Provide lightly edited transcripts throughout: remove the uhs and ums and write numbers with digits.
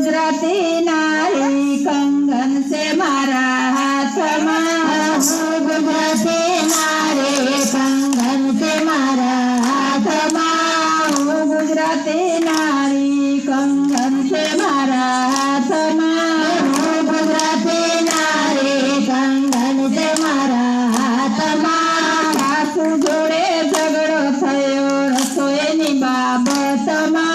गुजराती नारी कंगन से मारा हाथ में गुजराती नारी कंगन से मारा हाथ में गुजराती नारी कंगन से मारा हाथ में गुजराती नारी कंगन से मारा हाथ में सासु जोड़े झगड़ो थयो रसोईनी बाबतमां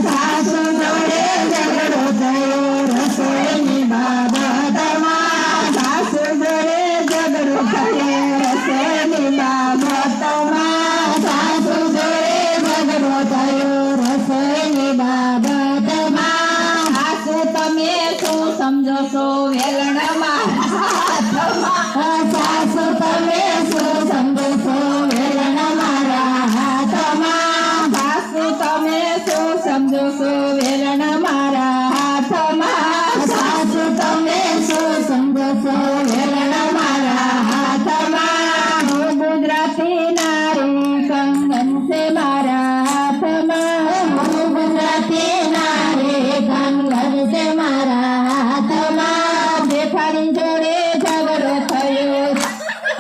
सासु जोड़े झगड़ो थयो रसोईनी बाबतमां सासु जोड़े झगड़ो थयो रसोईनी बाबतमां सासु जोड़े झगड़ो थयो रसोईनी बाबतमां सासु તમે શું સમજો છો વેલણમાં હાથમાં સાસુ તમે શું સમજો છો વેલણ મારા હાથમાં સાસુ તમે શું સમજો છો વેલણ મારા હાથમાં સાસુ તમે શું સમજો છો વેલણ મારા હાથમાં હું ગુજરાતી નારી કંગન છે મારા હાથમાં હું ગુજરાતી નારી કંગન છે મારા હાથમાં જેઠાણી જોડે ઝઘડો થયો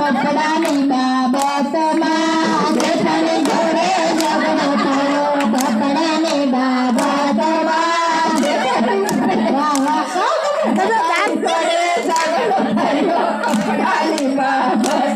કપડાની બાબતમાં જેઠાણી જોડે ઝઘડો થયો કપડાની બાબતમાં જેઠાણી જોડે ઝઘડો થયો કપડાની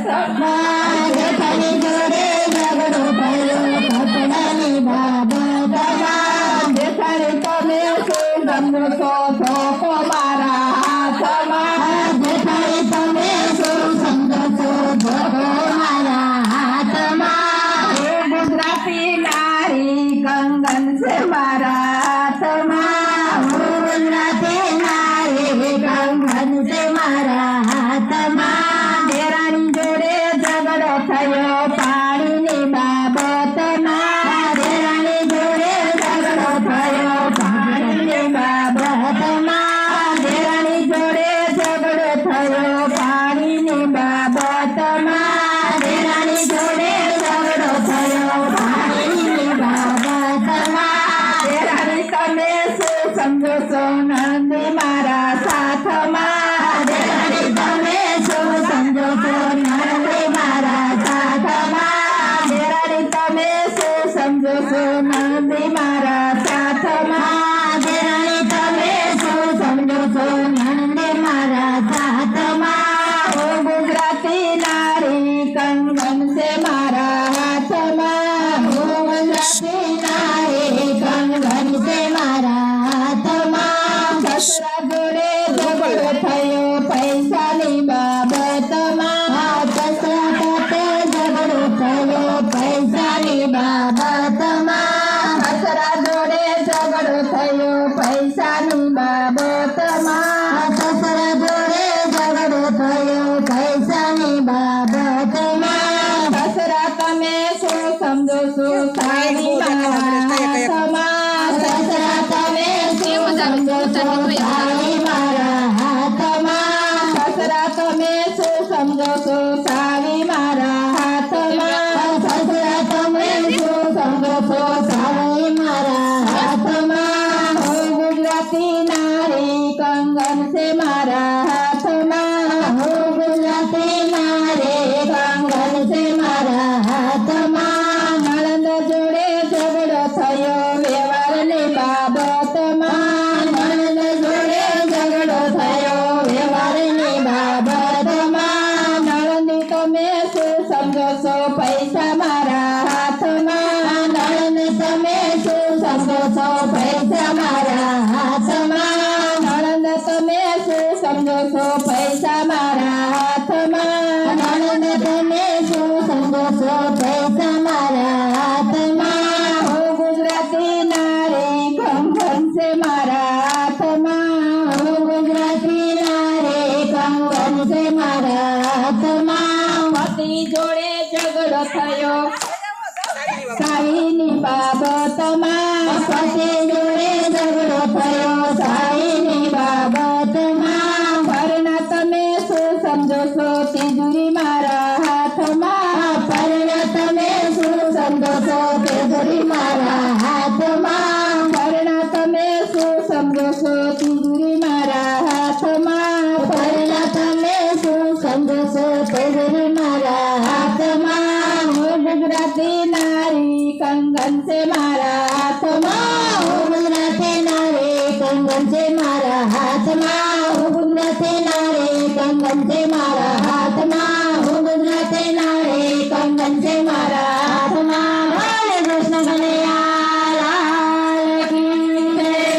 બાબતમાં જેઠાણી જોડે ઝઘડો થયો કપડાની બાબતમાં જેઠાણી તમે શું સમજો છો ધોકો મારા હાથમાં જેઠાણી તમે શું સમજો છો ધોકો મારા હાથમાં ગુજરાતી નારી કંગન છે મારા હાથમાં ગુજરાતી નારી કંગન છે મારા હાથમાં દેરાણી જોડે ઝઘડો થયો પાણીની બાબતમાં દેરાણી જોડે ઝઘડો થયો પાણીની બાબતમાં દેરાણી જોડે ઝઘડો થયો પાણીની બાબતમાં દેરાણી જોડે ઝઘડો થયો પાણીની બાબતમાં દેરાણી તમે શું સમજો છો નંદી મારા સાથમાં દેરાણી તમે શું સમજો છો નંદી મારા સાથમાં દેરાણી તમે શું સમજો છો નંદી મારા સાથમાં દેરાણી તમે શું સમજો છો નંદી મારા સાથમાં હું ગુજરાતી નારી કંગન છે મારા હાથમાં હું ગુજરાતી નારી કંગન છે મારા હાથમાં સસરા જોડે ઝઘડો થયો પૈસાની બાબતમાં સસરા સાથે ઝઘડો થયો પૈસાની બાબતમાં સસરા જોડે ઝઘડો થયો પૈસાની બાબતમાં સસરા જોડે ઝઘડો થયો પૈસાની બાબતમાં સસરા તમે શું સમજો છો સારી મારા હાથમાં સસરા તમે શું સમજો છો સારી મારા હાથમાં સસરા તમે શું સમજો છો સારી મારા હાથમાં સસરા તમે શું સમજો છો સારી મારા હાથમાં હું ગુજરાતી નારી કંગન છે મારા હાથમાં હું ગુજરાતી નારી કંગન છે મારા હાથમાં નણંદ જોડે ઝઘડો થયો વ્યવહારની બાબતમાં નણંદ જોડે ઝઘડો થયો વ્યવહારની બાબતમાં નણંદી તમે શું સમજો છો પૈસા મારા હાથમાં નણંદ તમે શું સમજો છો પૈસા મારા